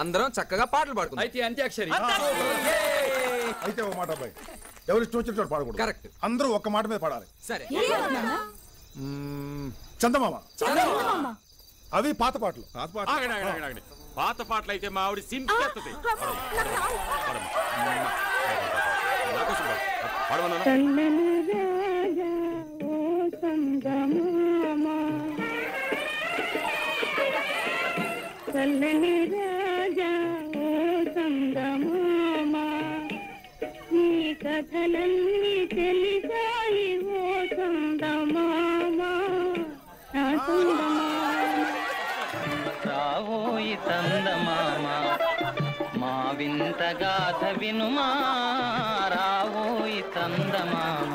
అందరం చక్కగా పాటలు పాడుకుందాం. అయితే అంత్యాక్షరి. అయితే ఒక మాట అబ్బాయి, ఎవరు ఇష్టం వచ్చినట్టు పాడకూడదు. కరెక్ట్. అందరూ ఒక్క మాట మీద పాడాలి. సరే. చందమామ. అవి పాత పాటలు. పాత పాటలు అయితే మా ఆవిడ సింపేస్తుంది. చల్లని రాజా ఓ సంగమామ నీ కథలన్నీ తెలిసాయి ఓ సంగమామ నా సంగమామ రావోయి సందమామ మా వింత గాథ వినుమా రావోయి సందమామ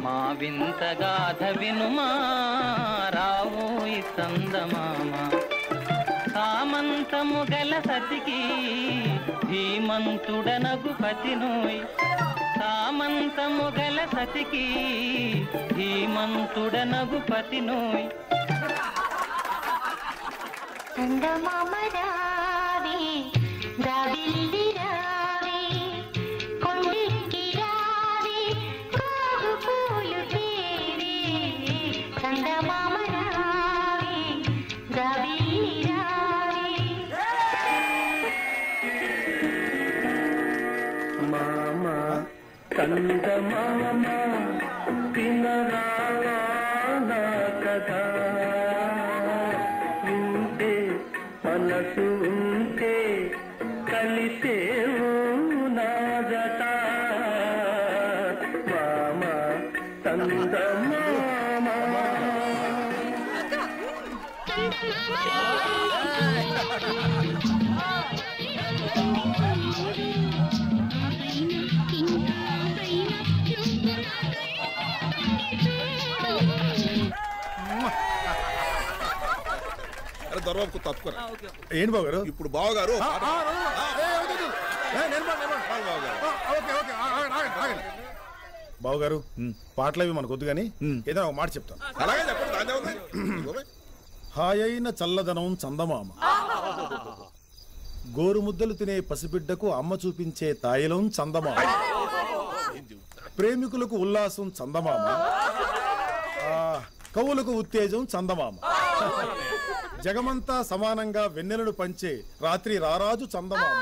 మా వింత గాథ వినుమా రావోయి సందమామ సామంతము గల సతికి ధీమంతుడనగు పతినోయ్ సామంతము గల సతికి ధీమంతుడనగు పతినోయ్ చందమామ రావే రావిల్లి రావే కొండెక్కి రావే కాగు పూలు తేవే చందమామ రావే రావిల్లి రావే మామ చందమామ తినరావా నా కథ వింటే మనసు ఉంటే కలిసేవు నా జత మామ చందమామ దొరబాబుకు తప్పుకోరా. ఏంటి బాబు గారు ఇప్పుడు బావగారు బావగారు పాటలు అవి మనకు వద్దు కానీ ఏదైనా ఒక మాట చెప్తాను. అలాగే చెప్పండి. హాయ్ అయిన చల్లదనం చందమామ గోరు ముద్దలు తినే పసిబిడ్డకు అమ్మ చూపించే తాయిలం చందమామ ప్రేమికులకు ఉల్లాసం చందమామ కవులకు ఉత్తేజం చందమామ జగమంతా సమానంగా వెన్నెలను పంచే రాత్రి రారాజు చందమామ